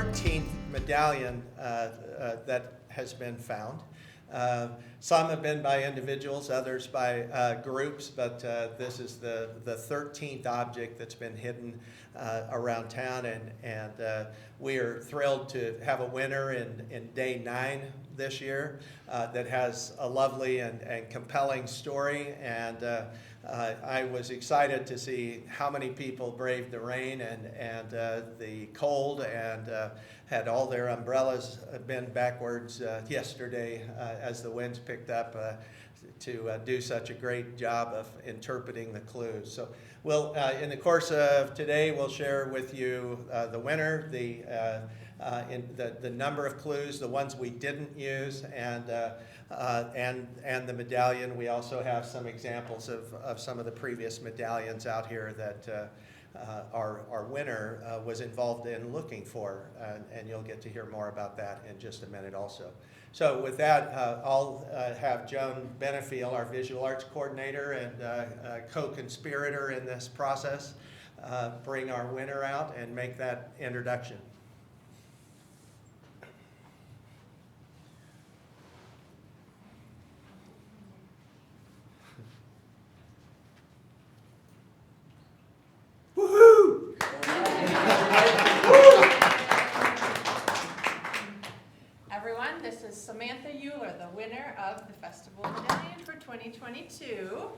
13th medallion that has been found. Some have been by individuals, others by groups, but this is the 13th object that's been hidden around town, and we are thrilled to have a winner in day 9 this year that has a lovely and compelling story, and I was excited to see how many people braved the rain and the cold and had all their umbrellas bent backwards yesterday as the winds picked up to do such a great job of interpreting the clues. So we'll, in the course of today, we'll share with you the winner, the number of clues, the ones we didn't use, and the medallion. We also have some examples of some of the previous medallions out here that our winner was involved in looking for, and you'll get to hear more about that in just a minute also. So with that, I'll have Joan Benefiel, our visual arts coordinator and co-conspirator in this process, bring our winner out and make that introduction. Everyone, this is Samantha Euler, the winner of the Festival Medallion for 2022.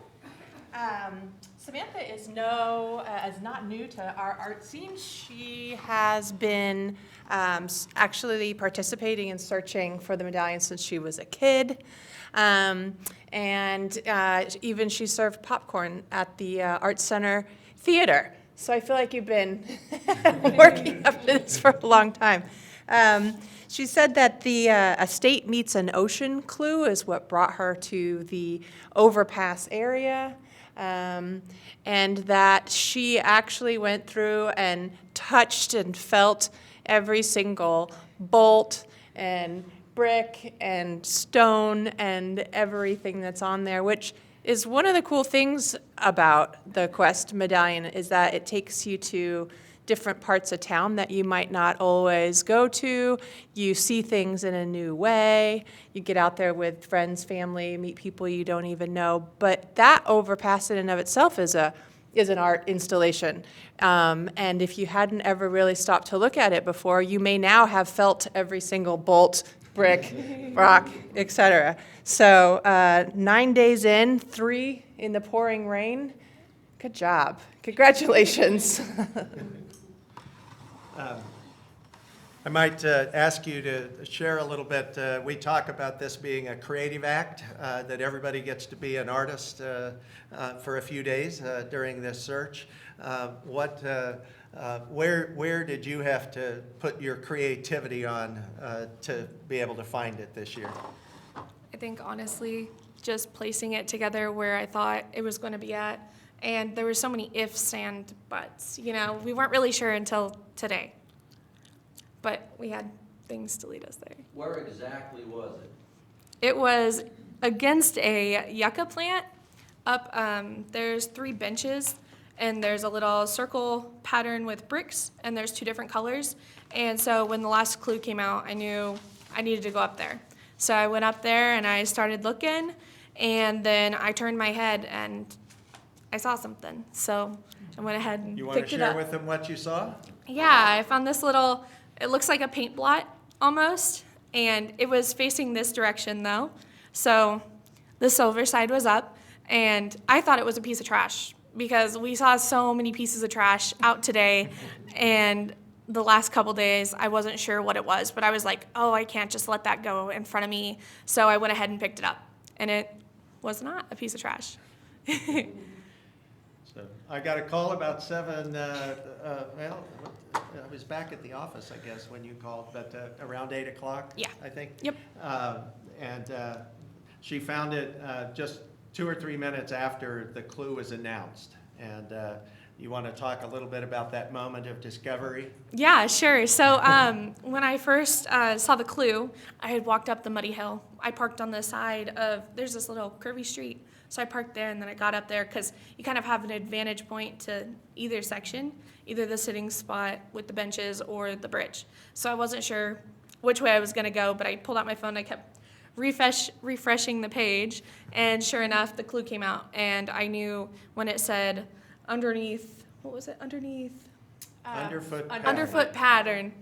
Samantha is not new to our art scene. She has been actually participating in searching for the medallion since she was a kid. And even she served popcorn at the Arts Center Theater. So I feel like you've been working up to this for a long time. She said that the a state meets an ocean clue is what brought her to the overpass area, and that she actually went through and touched and felt every single bolt and brick and stone and everything that's on there, which is one of the cool things about the Quest Medallion, is that it takes you to different parts of town that you might not always go to. You see things in a new way. You get out there with friends, family, meet people you don't even know. But that overpass in and of itself is an art installation. And if you hadn't ever really stopped to look at it before, you may now have felt every single bolt, brick, rock, etc. So 9 days in, 3 in the pouring rain. Good job. Congratulations. I might ask you to share a little bit. We talk about this being a creative act, that everybody gets to be an artist for a few days during this search. Where did you have to put your creativity on to be able to find it this year? I think honestly, just placing it together where I thought it was going to be at. And there were so many ifs and buts. You know, we weren't really sure until today. But we had things to lead us there. Where exactly was it? It was against a yucca plant. Up, there's 3 benches, and there's a little circle pattern with bricks, and there's 2 different colors. And so when the last clue came out, I knew I needed to go up there. So I went up there, and I started looking, and then I turned my head, and I saw something. So I went ahead and picked it up. You want to share with them what you saw? Yeah, I found this little, it looks like a paint blot almost, and it was facing this direction though. So the silver side was up, and I thought it was a piece of trash because we saw so many pieces of trash out today, and the last couple days I wasn't sure what it was, but I was like, oh, I can't just let that go in front of me. So I went ahead and picked it up, and it was not a piece of trash. So I got a call about 7, well, I was back at the office, I guess, when you called, but around 8 o'clock, Yeah. I think. Yep. And she found it just 2 or 3 minutes after the clue was announced. And you want to talk a little bit about that moment of discovery? Yeah, sure. So when I first saw the clue, I had walked up the muddy hill. I parked on the side of, there's this little curvy street. So I parked there, and then I got up there because you kind of have an advantage point to either section, either the sitting spot with the benches or the bridge. So I wasn't sure which way I was going to go, but I pulled out my phone. I kept refreshing the page, and sure enough, the clue came out, and I knew when it said underneath, what was it, underneath? Underfoot pattern,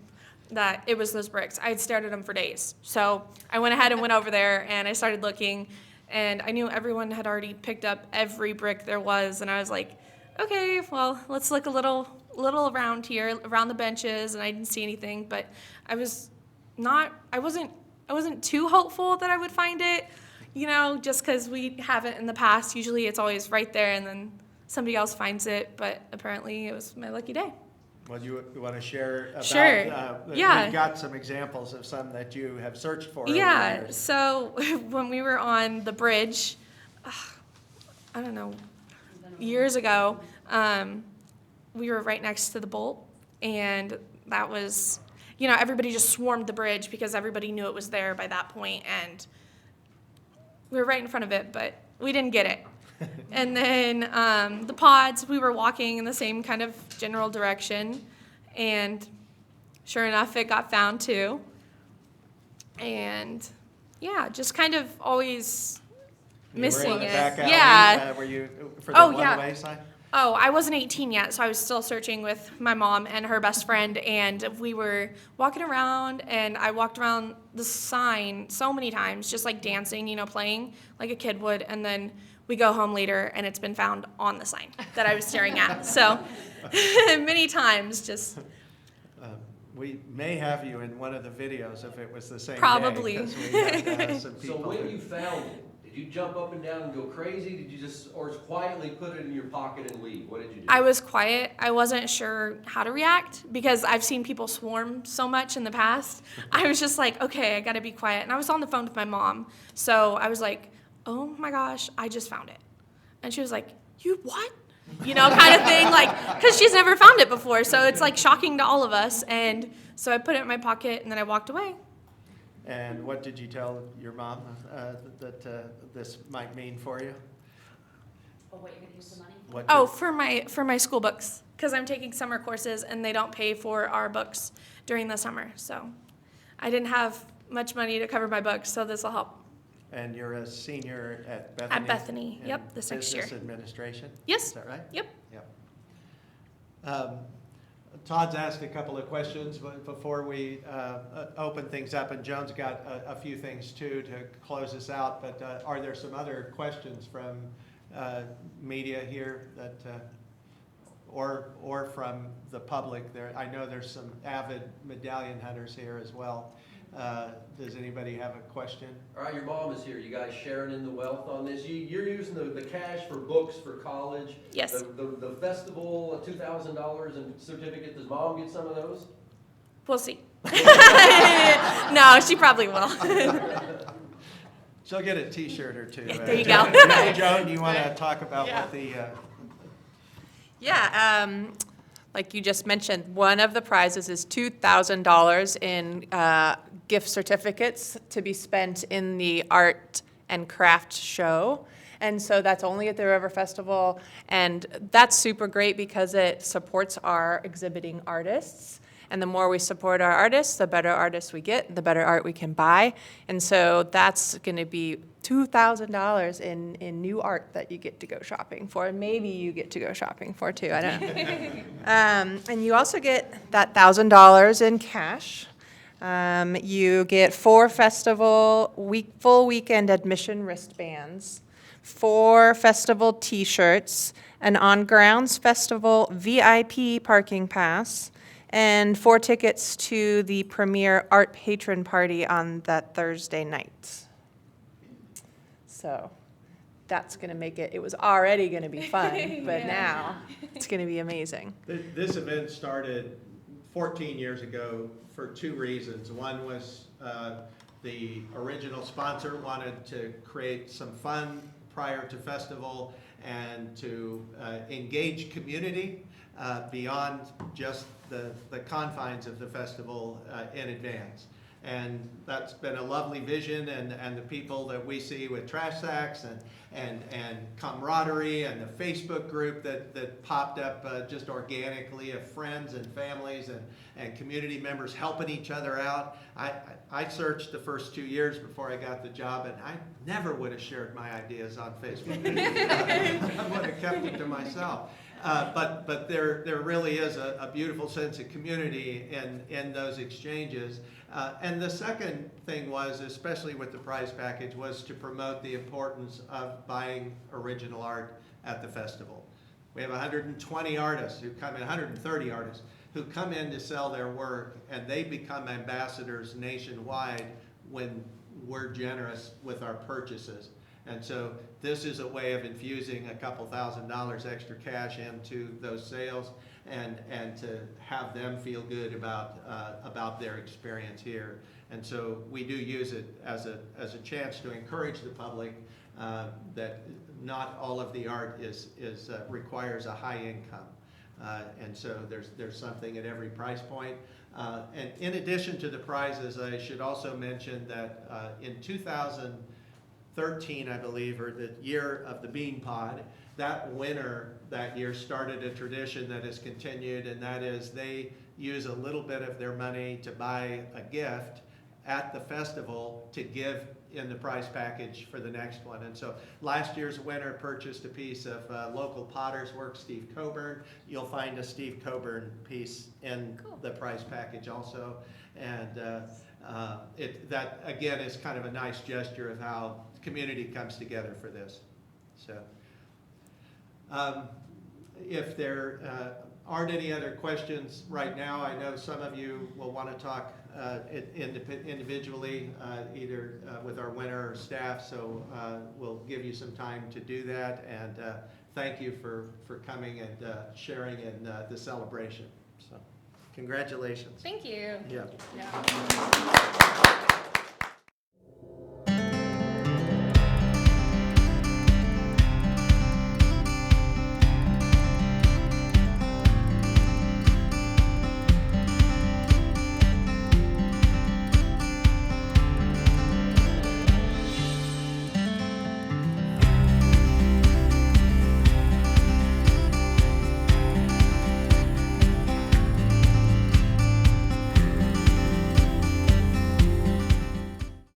that it was those bricks. I had stared at them for days. So I went ahead and went over there, and I started looking, and I knew everyone had already picked up every brick there was, and I was like, okay, well, let's look a little around here, around the benches, and I didn't see anything, but I wasn't too hopeful that I would find it, just because we haven't in the past. Usually it's always right there, and then somebody else finds it, but apparently it was my lucky day. Well, you want to share about, Sure. Yeah. We've got some examples of some that you have searched for over the Yeah, years. so when we were on the bridge, I don't know, years ago, we were right next to the bolt, and that was, everybody just swarmed the bridge because everybody knew it was there by that point, and we were right in front of it, but we didn't get it. And then the pods, we were walking in the same kind of general direction, and sure enough, it got found too. And yeah, just kind of always missing You were in the it. back alley, Yeah. were you for the one-way sign? Oh, I wasn't 18 yet, so I was still searching with my mom and her best friend, and we were walking around, and I walked around the sign so many times, just like dancing, playing like a kid would, and then we go home later, and it's been found on the sign that I was staring at. So many times, just We may have you in one of the videos if it was the same Probably. day. 'Cause we had, some So people when who- you found it, did you jump up and down and go crazy? Did you just, or just quietly put it in your pocket and leave? What did you do? I was quiet. I wasn't sure how to react because I've seen people swarm so much in the past. I was just like, okay, I gotta be quiet. And I was on the phone with my mom. So I was like, oh my gosh, I just found it. And she was like, you what? Kind of thing, like, because she's never found it before. So it's like shocking to all of us. And so I put it in my pocket, and then I walked away. And what did you tell your mom that this might mean for you? Oh, what you're gonna use the money for? What Oh, did- for my school books, because I'm taking summer courses, and they don't pay for our books during the summer. So I didn't have much money to cover my books, so this will help. And you're a senior at Bethany? At Bethany, in yep, this next year. Business administration? Yes. Is that right? Yep. Yep. Todd's asked a couple of questions but before we open things up, and Joan's got a few things too to close us out, but are there some other questions from media here that, or from the public? There, I know there's some avid medallion hunters here as well. Does anybody have a question? All right, your mom is here. You guys sharing in the wealth on this. You're using the cash for books for college. Yes. The festival, $2,000 in certificate. Does mom get some of those? We'll see. No, she probably will. She'll get a T-shirt or two. Yeah, there you go. Joan, do you want to talk about what the? Yeah, like you just mentioned, one of the prizes is $2,000 in gift certificates to be spent in the art and craft show. And so that's only at the River Festival. And that's super great because it supports our exhibiting artists. And the more we support our artists, the better artists we get, the better art we can buy. And so that's going to be $2,000 in new art that you get to go shopping for. And maybe you get to go shopping for too, I don't know. And you also get that $1,000 in cash. You get 4 festival full weekend admission wristbands, 4 festival T-shirts, an on-grounds festival VIP parking pass, and 4 tickets to the premier art patron party on that Thursday night. So that's going to make it was already going to be fun, but now it's going to be amazing. This event started 14 years ago for 2 reasons. One was the original sponsor wanted to create some fun prior to festival and to engage community beyond just the confines of the festival in advance. And that's been a lovely vision, and the people that we see with trash sacks and camaraderie, and the Facebook group that popped up just organically of friends and families and community members helping each other out. I searched the first 2 years before I got the job, and I never would have shared my ideas on Facebook. I would have kept it to myself. But there really is a beautiful sense of community in those exchanges. And the second thing was, especially with the prize package, was to promote the importance of buying original art at the festival. We have 120 artists who come in, 130 artists who come in to sell their work, and they become ambassadors nationwide when we're generous with our purchases. And so this is a way of infusing a couple $1,000s extra cash into those sales, and to have them feel good about their experience here. And so we do use it as a chance to encourage the public that not all of the art requires a high income. And so there's something at every price point. And in addition to the prizes, I should also mention that in 2013, I believe, or the year of the Bean Pod, that winner that year started a tradition that has continued, and that is they use a little bit of their money to buy a gift at the festival to give in the prize package for the next one. And so last year's winner purchased a piece of local potter's work, Steve Coburn. You'll find a Steve Coburn piece in the prize package also. And that, again, is kind of a nice gesture of how the community comes together for this. So if there aren't any other questions right now, I know some of you will want to talk individually, either with our winner or staff, so we'll give you some time to do that. And thank you for coming and sharing in the celebration. So congratulations. Thank you. Yeah. Yeah.